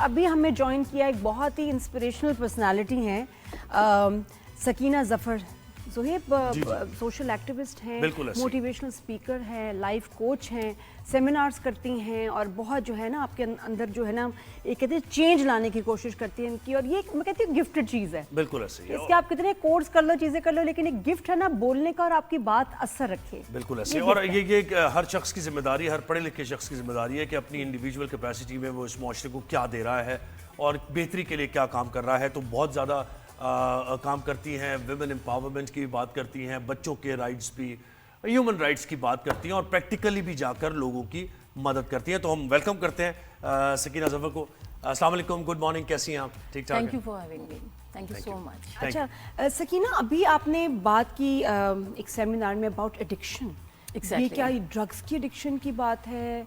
अभी हमें ज्वाइन किया एक बहुत ही इंस्पिरेशनल पर्सनालिटी हैं सकीना जफर। ज़ोहेब सोशल एक्टिविस्ट हैं, मोटिवेशनल स्पीकर हैं, लाइफ कोच हैं, सेमिनार्स करती हैं और बहुत जो है ना आपके अंदर जो है ना एक कहते हैं चेंज लाने की कोशिश करती हैं इनकी। और ये मैं कहती हूँ गिफ्टेड चीज़ है। बिल्कुल ऐसे ही इसके आप कितने कोर्स कर लो, चीज़ें कर लो, लेकिन एक गिफ्ट है ना बोलने का और आपकी बात असर रखे। बिल्कुल ऐसे। और ये हर शख्स की जिम्मेदारी, हर पढ़े लिखे शख्स की जिम्मेदारी है कि अपनी इंडिविजुअल कैपेसिटी में वो इस मुआशरे को क्या दे रहा है और बेहतरी के लिए क्या काम कर रहा है। तो बहुत ज़्यादा काम करती हैं, विमेन एम्पावरमेंट की बात करती हैं, बच्चों के राइट्स भी, ह्यूमन राइट्स की बात करती हैं और प्रैक्टिकली भी जाकर लोगों की मदद करती हैं। तो हम वेलकम करते हैं सकीना जफर को। अस्सलाम वालेकुम, गुड मॉर्निंग, कैसी हैं आप? ठीक ठाक? Thank you for having me, thank you so much. अच्छा सकीना, अभी आपने बात की एक सेमिनार में अबाउट एडिक्शन। ये क्या ड्रग्स की एडिक्शन की बात है?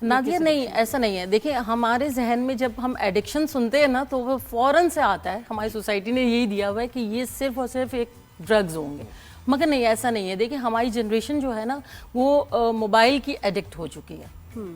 नादिया, नहीं, ऐसा नहीं है। देखिए, हमारे जहन में जब हम एडिक्शन सुनते हैं ना तो वो फ़ौरन से आता है, हमारी सोसाइटी ने यही दिया हुआ है कि ये सिर्फ और सिर्फ एक ड्रग्स होंगे, मगर नहीं, ऐसा नहीं है। देखिए, हमारी जनरेशन जो है ना वो मोबाइल की एडिक्ट हो चुकी है।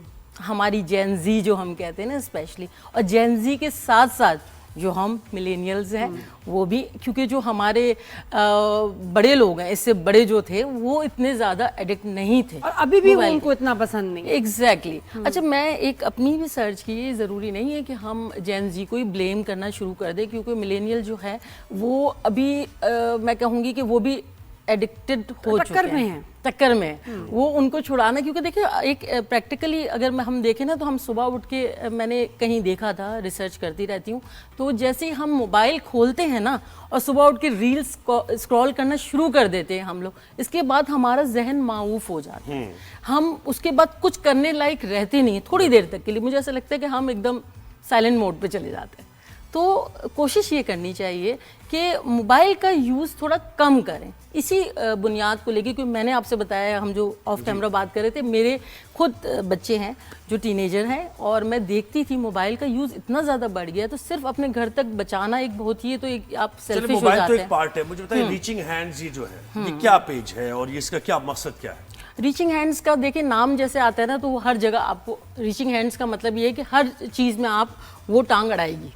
हमारी जेन जी जो हम कहते हैं ना स्पेशली, और जेन जी के साथ साथ जो हम मिलेनियल्स हैं वो भी, क्योंकि जो हमारे बड़े लोग हैं, इससे बड़े जो थे वो इतने ज़्यादा एडिक्ट नहीं थे और अभी भी वो उनको इतना पसंद नहीं। एग्जैक्टली। अच्छा, मैं एक अपनी भी सर्च की, ये ज़रूरी नहीं है कि हम जेन जी को ही ब्लेम करना शुरू कर दें, क्योंकि मिलेनियल जो है वो अभी मैं कहूँगी कि वो भी एडिक्टेड हो चुके हैं, टक्कर में वो उनको छुड़ाना। क्योंकि देखिए, एक प्रैक्टिकली अगर हम देखें ना तो हम सुबह उठ के, मैंने कहीं देखा था, रिसर्च करती रहती हूँ, तो जैसे ही हम मोबाइल खोलते हैं ना और सुबह उठ के रील्स स्क्रॉल करना शुरू कर देते हैं हम लोग, इसके बाद हमारा जहन माऊफ हो जाता है। हम उसके बाद कुछ करने लायक रहते नहीं, थोड़ी देर तक के लिए मुझे ऐसा लगता है कि हम एकदम साइलेंट मोड पे चले जाते हैं। तो कोशिश ये करनी चाहिए कि मोबाइल का यूज़ थोड़ा कम करें, इसी बुनियाद को लेके। क्योंकि मैंने आपसे बताया, हम जो ऑफ कैमरा बात कर रहे थे, मेरे खुद बच्चे हैं जो टीनेजर हैं और मैं देखती थी मोबाइल का यूज़ इतना ज़्यादा बढ़ गया। तो सिर्फ अपने घर तक बचाना एक बहुत ही, तो एक आप सेल्फिश हो जाते हैं। तो एक पार्ट है, मुझे बताइए रीचिंग हैंड्स ये जो है ये क्या पेज है और ये इसका क्या मकसद क्या है? रीचिंग हैंड्स का देखिए नाम जैसे आता है ना तो वो हर जगह आपको, रीचिंग हैंड्स का मतलब ये है कि हर चीज़ में आप वो टांग अड़ाएगी।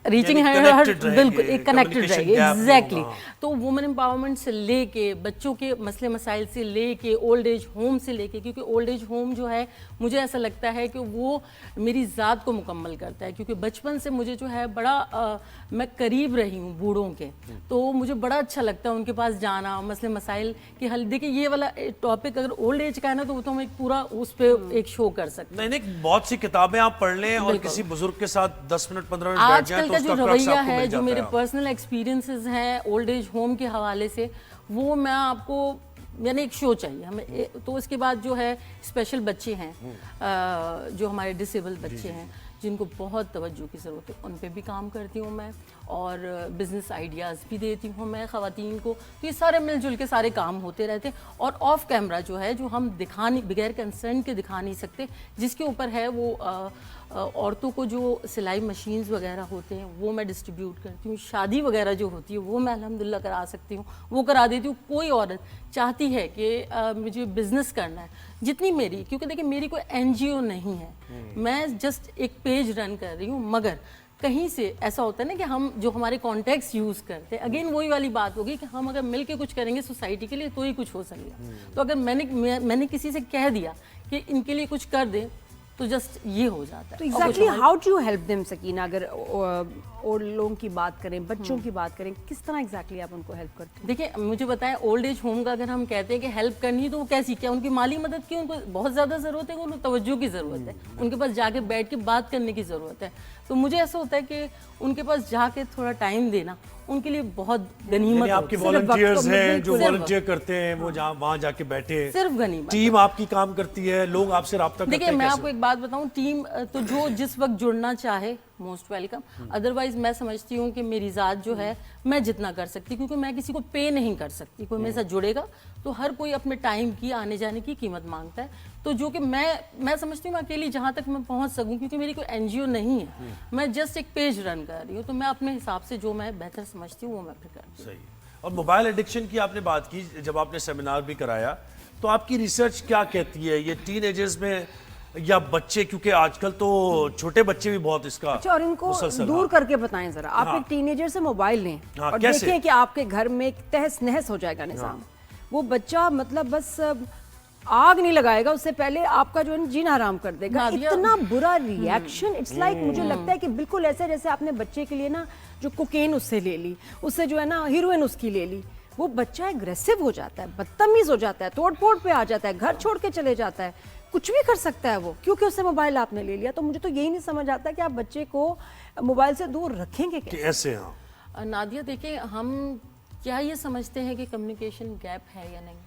रीचिंग है, बिल्कुल एक कनेक्टेड रहेगी। एग्जैक्टली। तो वुमेन एम्पावरमेंट से लेके बच्चों के मसले मसाइल से लेके ओल्ड एज होम से लेके, क्योंकि ओल्ड एज होम जो है मुझे ऐसा लगता है कि वो मेरी ज़ात को मुकम्मल करता है, क्योंकि बचपन से मुझे जो है बड़ा मैं करीब रही हूँ बूढ़ों के, तो मुझे बड़ा अच्छा लगता है उनके पास जाना, मसले मसाइल की हल। देखिए, ये वाला टॉपिक अगर ओल्ड एज का है ना तो वो तो हम एक पूरा उस पर एक शो कर सकते हैं। नहीं, बहुत सी किताबें आप पढ़ लें और किसी बुजुर्ग के साथ 10 मिनट 15 मिनट आजकल का जो रवैया है, जो मेरे पर्सनल एक्सपीरियंसेस हैं ओल्ड एज होम के हवाले से, वो मैं आपको, यानी एक शो चाहिए हमें। तो इसके बाद जो है स्पेशल बच्चे हैं, जो हमारे डिसेबल बच्चे हैं जिनको बहुत तवज्जो की ज़रूरत है, उन पे भी काम करती हूँ मैं, और बिज़नेस आइडियाज़ भी देती हूँ मैं ख़वातीन को। तो ये सारे मिलजुल के सारे काम होते रहते हैं। और ऑफ कैमरा जो है, जो हम दिखा नहीं, बगैर कंसर्न के दिखा नहीं सकते, जिसके ऊपर है वो औरतों को जो सिलाई मशीन्स वगैरह होते हैं वो मैं डिस्ट्रीब्यूट करती हूँ। शादी वगैरह जो होती है वो मैं अल्हम्दुलिल्लाह करा सकती हूँ, वो करा देती हूँ। कोई औरत चाहती है कि मुझे बिज़नेस करना है, जितनी मेरी, क्योंकि देखिए मेरी कोई NGO नहीं है, मैं जस्ट एक पेज रन कर रही हूँ, मगर कहीं से ऐसा होता है ना कि हम जो हमारे कॉन्टेक्ट्स यूज़ करते हैं, अगेन वही वाली बात होगी कि हम अगर मिल के कुछ करेंगे सोसाइटी के लिए तो ही कुछ हो सकेगा। तो अगर मैंने किसी से कह दिया कि इनके लिए कुछ कर दे तो जस्ट ये हो जाता है। तो exactly how do you help them Sakina? अगर ओल्ड लोगों की बात करें, बच्चों की बात करें, किस तरह एग्जैक्टली आप उनको हेल्प करते हैं? देखिए, मुझे बताएं, ओल्ड एज होम का अगर हम कहते हैं कि हेल्प करनी है तो वो कैसी, क्या उनकी माली मदद की उनको बहुत ज़्यादा ज़रूरत है, उनको तवज्जो की ज़रूरत है, उनके पास जाके बैठ के बात करने की ज़रूरत है। तो मुझे ऐसा होता है कि उनके पास जाके थोड़ा टाइम देना उनके लिए बहुत गनीमत। आपके वॉलंटियर्स हैं जो वॉलंटियर करते हैं, वो वहाँ जाके बैठे, सिर्फ गनीमत। टीम आपकी काम करती है, लोग आपसे राब्ता करते हैं। देखिए, मैं आपको एक बात बताऊं, टीम तो जो जिस वक्त जुड़ना चाहे मोस्ट वेलकम। अदरवाइज मैं समझती हूँ कि मेरी ज़ात जो है, मैं जितना कर सकती, क्योंकि मैं किसी को पे नहीं कर सकती। कोई मेरे साथ जुड़ेगा तो हर कोई अपने टाइम की, आने जाने की कीमत मांगता है। तो जो कि मैं समझती हूँ अकेली जहाँ तक मैं पहुँच सकूँ, क्योंकि मेरी कोई NGO नहीं है, मैं जस्ट एक पेज रन कर रही हूँ, तो मैं अपने हिसाब से जो मैं बेहतर समझती हूँ वो मैं फिर करती हूँ। सही। और मोबाइल एडिक्शन की आपने बात की, जब आपने सेमिनार भी कराया तो आपकी रिसर्च क्या कहती है? ये टीनेजर्स में या बच्चे, क्योंकि आजकल तो छोटे बच्चे भी बहुत इसका अच्छा, और इनको मुसलसल, दूर करके बताएं जरा। आप एक टीनेजर से मोबाइल लें और कैसे? देखें कि आपके घर में एक तहस नहस हो जाएगा निजाम। वो बच्चा मतलब बस आग नहीं लगाएगा, उससे पहले आपका जो है जीना हराम कर देगा। इतना बुरा रिएक्शन, इट्स लाइक मुझे लगता है कि बिल्कुल ऐसे जैसे आपने बच्चे के लिए ना जो कोकेन उससे ले ली, उससे जो है ना हीरोइन उसकी ले ली। वो बच्चा एग्रेसिव हो जाता है, बदतमीज हो जाता है, तोड़ फोड़ पे आ जाता है, घर छोड़ के चले जाता है, कुछ भी कर सकता है वो, क्योंकि उससे मोबाइल आपने ले लिया। तो मुझे तो यही नहीं समझ आता कि आप बच्चे को मोबाइल से दूर रखेंगे कैसे? नादिया देखिए, हम क्या ये समझते हैं कि कम्युनिकेशन गैप है या नहीं,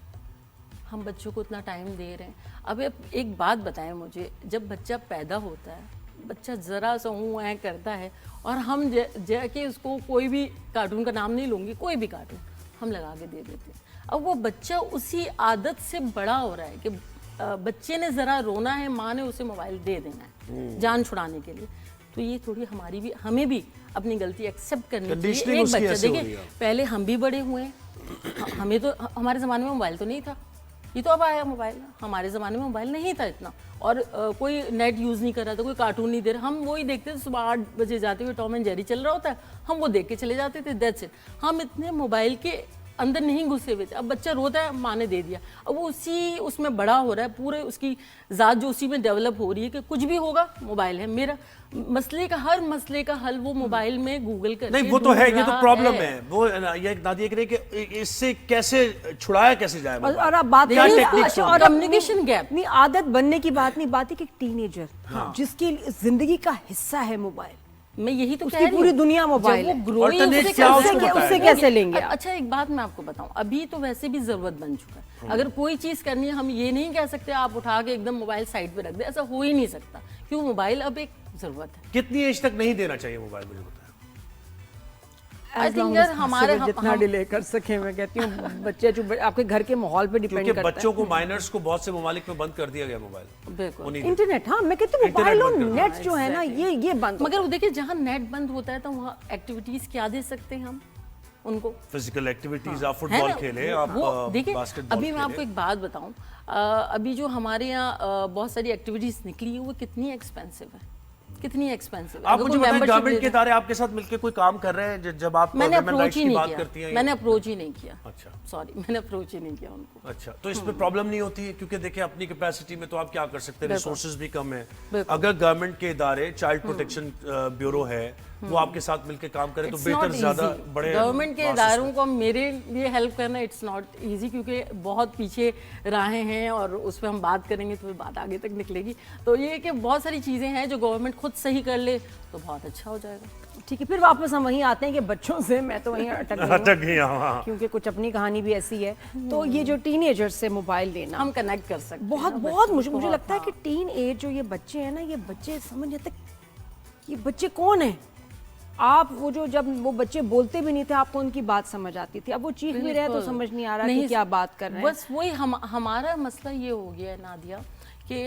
हम बच्चों को इतना टाइम दे रहे हैं। अब एक बात बताएं मुझे, जब बच्चा पैदा होता है, बच्चा ज़रा सा ऊँ करता है और हम जाके उसको कोई भी कार्टून का नाम नहीं लूँगी, कोई भी कार्टून हम लगा के दे देते हैं। अब वो बच्चा उसी आदत से बड़ा हो रहा है कि बच्चे ने ज़रा रोना है, माँ ने उसे मोबाइल दे देना है जान छुड़ाने के लिए। तो ये थोड़ी हमें भी अपनी गलती एक्सेप्ट करनी चाहिए। एक बच्चा देखिए, पहले हम भी बड़े हुए, हमें तो हमारे ज़माने में मोबाइल तो नहीं था, ये तो अब आया मोबाइल। हमारे ज़माने में मोबाइल नहीं था इतना, और कोई नेट यूज़ नहीं कर रहा था, कोई कार्टून नहीं दे रहा। हम वही देखते थे, सुबह 8 बजे जाते हुए टॉम एंड जेरी चल रहा होता है, हम वो देख के चले जाते थे, दैट्स इट। हम इतने मोबाइल के अंदर नहीं घुसे हुए थे। अब बच्चा रोता है, माँ ने दे दिया, अब वो उसी उसमें बड़ा हो रहा है, पूरे उसकी ज़ात जो उसी में डेवलप हो रही है कि कुछ भी होगा मोबाइल है मेरा। हर मसले का हल वो मोबाइल में गूगल करके नहीं, वो तो है, ये तो प्रॉब्लम है। वो ये नादिया कह रही है कि इससे कैसे छुड़ाया कैसे जाए। और आप बात और कम्युनिकेशन गैप नहीं, आदत बनने की बात नहीं, बात है कि टीनेजर जिसकी जिंदगी का हिस्सा है मोबाइल, मैं यही तो उसकी पूरी दुनिया मोबाइल है, उससे कैसे लेंगे? अच्छा, एक बात मैं आपको बताऊं, अभी तो वैसे भी जरूरत बन चुका है। अगर कोई चीज करनी है, हम ये नहीं कह सकते आप उठा के एकदम मोबाइल साइड पे रख दे, ऐसा हो ही नहीं सकता, क्योंकि मोबाइल अब एक जरूरत है। कितनी एज तक नहीं देना चाहिए मोबाइल, मुझे बताया? आई थिंक यार हमारे जितना डिले कर सके, मैं कहती हूँ बच्चे जो आपके घर के माहौल पे डिपेंड करता है। बच्चों को, माइनर्स को बहुत से ममालिक में बंद कर दिया गया मोबाइल, बिल्कुल। इंटरनेट, हाँ मैं कहती हूँ मोबाइल और नेट जो है ना, ये बंद। मगर देखिए, जहाँ नेट बंद होता है तो वहाँ एक्टिविटीज क्या दे सकते हैं हम उनको? फिजिकल एक्टिविटीज, आप फुटबॉल खेलें, आप देखिए, बास्केटबॉल अभी मैं आपको एक बात बताऊं, अभी जो हमारे यहाँ बहुत सारी एक्टिविटीज निकली है, वो कितनी एक्सपेंसिव है, कितनी एक्सपेंसिव है। आप मुझे बताएं, गवर्नमेंट के इदारे आपके साथ मिलकर कोई काम कर रहे हैं जब आप मैंने अप्रोच ही नहीं किया, मैंने अप्रोच ही नहीं किया। अच्छा, सॉरी, मैंने अप्रोच ही नहीं किया उनको। अच्छा, तो इस पे प्रॉब्लम नहीं होती है? क्योंकि देखिए, अपनी कैपेसिटी में तो आप क्या कर सकते हैं, रिसोर्सेज भी कम है। अगर गवर्नमेंट के इदारे, चाइल्ड प्रोटेक्शन ब्यूरो है, वो आपके साथ मिलकर काम करें तो बेहतर, ज्यादा बड़े गवर्नमेंट के इदारों को मेरे लिए हेल्प करना इट्स नॉट इजी, क्योंकि बहुत पीछे राहें हैं और उस पर हम बात करेंगे तो बात आगे तक निकलेगी। तो ये कि बहुत सारी चीज़ें हैं जो गवर्नमेंट खुद सही कर ले तो बहुत अच्छा हो जाएगा। ठीक है, फिर वापस हम वहीं आते हैं कि बच्चों से मैं तो वहीं अटक गई हूं, क्योंकि कुछ अपनी कहानी भी ऐसी है। तो ये जो टीनेजर से मोबाइल लेना, हम कनेक्ट कर सकते हैं बहुत मुझे लगता है कि टीन एज जो ये बच्चे हैं ना, ये बच्चे समझ नहीं आते ये बच्चे कौन है। आप वो जो जब वो बच्चे बोलते भी नहीं थे, आपको उनकी बात समझ आती थी, अब वो चीख भी रहे तो समझ नहीं आ रहा कि क्या बात कर रहे हैं। बस वही हमारा मसला ये हो गया है नादिया कि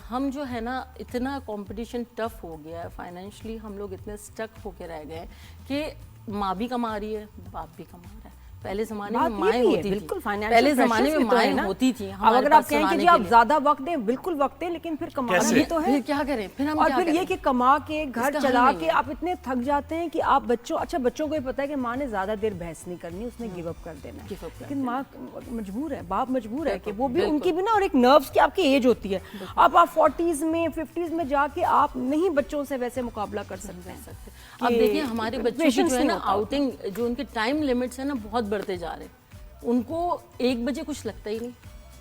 हम जो है ना, इतना कंपटीशन टफ हो गया है, फाइनेंशियली हम लोग इतने स्टक होके रह गए कि माँ भी कमा रही है, बाप भी कमा रहा है। पहले जमाने में माएँ होती थी, पहले जमाने में माएँ होती थी। अब अगर आप कहें कि जी आप ज्यादा वक्त दें, बिल्कुल वक्त दें, लेकिन फिर कमाना भी तो है। फिर क्या करें, फिर हम और फिर ये कि कमा के घर चला के आप इतने थक जाते हैं कि आप बच्चों को ये पता है कि माँ ने ज्यादा देर बहस नहीं करनी, उसने गिव अप कर देना है, लेकिन माँ मजबूर है, बाप मजबूर है कि वो भी, उनकी भी ना, और एक नर्व्स की आपकी एज होती है। अब आप 40s में 50s में जाके आप नहीं बच्चों से वैसे मुकाबला कर सकते हैं। अब देखिए, हमारे बच्चे जो है ना, आउटिंग जो उनके टाइम लिमिट्स है ना, बहुत बढ़ते जा रहे हैं। उनको 1 बजे कुछ लगता ही नहीं।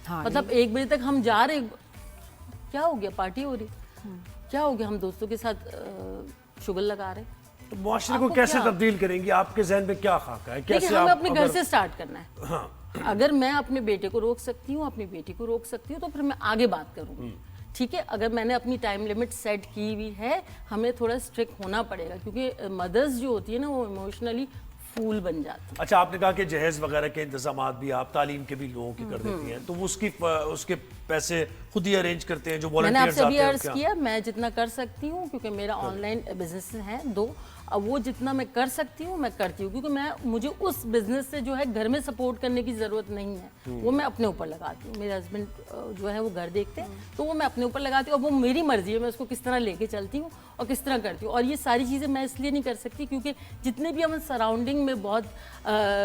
हाँ, मतलब 1 बजे तक हम जा रहे, क्या हो गया, पार्टी हो रही, क्या हो गया, हम दोस्तों के साथ शुगर लगा रहे। तो मुआशरे को कैसे तब्दील करेंगे? आपके जहन में क्या खाका है? कैसे हमें अपने घर से स्टार्ट करना है। हाँ। अगर मैं अपने बेटे को रोक सकती हूँ, अपनी बेटी को रोक सकती हूँ, तो फिर मैं आगे बात करूँगी। ठीक है, अगर मैंने अपनी टाइम लिमिट सेट की हुई है, हमें थोड़ा स्ट्रिक्ट होना पड़ेगा, क्योंकि मदर्स जो होती है ना, वो इमोशनली फूल बन जाती है। अच्छा, आपने कहा कि जहेज वगैरह के इंतजाम भी आप तालीम के भी लोगों की कर देती हैं, तो उसके पैसे खुद ही अरेंज करते हैं जो मैंने वॉलंटियर्स आपसे आते अभी हैं? अर्ज किया, मैं जितना कर सकती हूँ, क्योंकि मेरा ऑनलाइन बिजनेस है 2, अब वो जितना मैं कर सकती हूँ मैं करती हूँ, क्योंकि मुझे उस बिजनेस से जो है घर में सपोर्ट करने की ज़रूरत नहीं है, वो मैं अपने ऊपर लगाती हूँ। मेरे हस्बैंड जो है वो घर देखते हैं, तो वो मैं अपने ऊपर लगाती हूँ। अब वो मेरी मर्जी है, मैं उसको किस तरह लेके चलती हूँ और किस तरह करती हूँ। और ये सारी चीज़ें मैं इसलिए नहीं कर सकती क्योंकि जितने भी हम सराउंडिंग में बहुत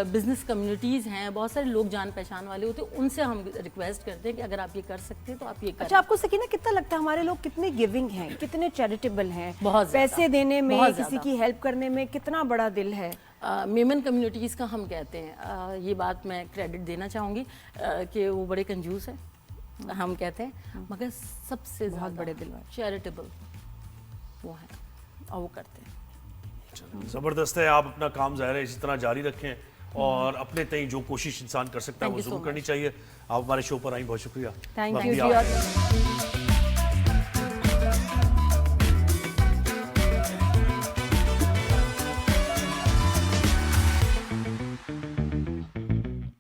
बिजनेस कम्युनिटीज़ हैं, बहुत सारे लोग जान पहचान वाले होते हैं, उनसे हम रिक्वेस्ट करते हैं कि अगर आप ये कर सकते हैं तो आप ये करें। अच्छा, आपको सकीना कितना लगता है हमारे लोग कितने गिविंग हैं, कितने चैरिटेबल हैं? बहुत ज़्यादा, पैसे देने में, बहुत किसी ज़्यादा। की हेल्प करने में कितना बड़ा दिल है। मेमन कम्युनिटीज़ का हम कहते हैं, ये बात मैं क्रेडिट देना चाहूँगी कि वो बड़े कंजूस हैं हम कहते हैं, मगर सबसे बहुत बड़े दिल चैरिटेबल वो हैं और वो करते हैं। ज़बरदस्त है। आप अपना काम ज़ाहिर है इसी तरह जारी रखें और अपने तई जो कोशिश इंसान कर सकता है वो जरूर करनी चाहिए। आप हमारे शो पर आई, बहुत शुक्रिया। Thank you.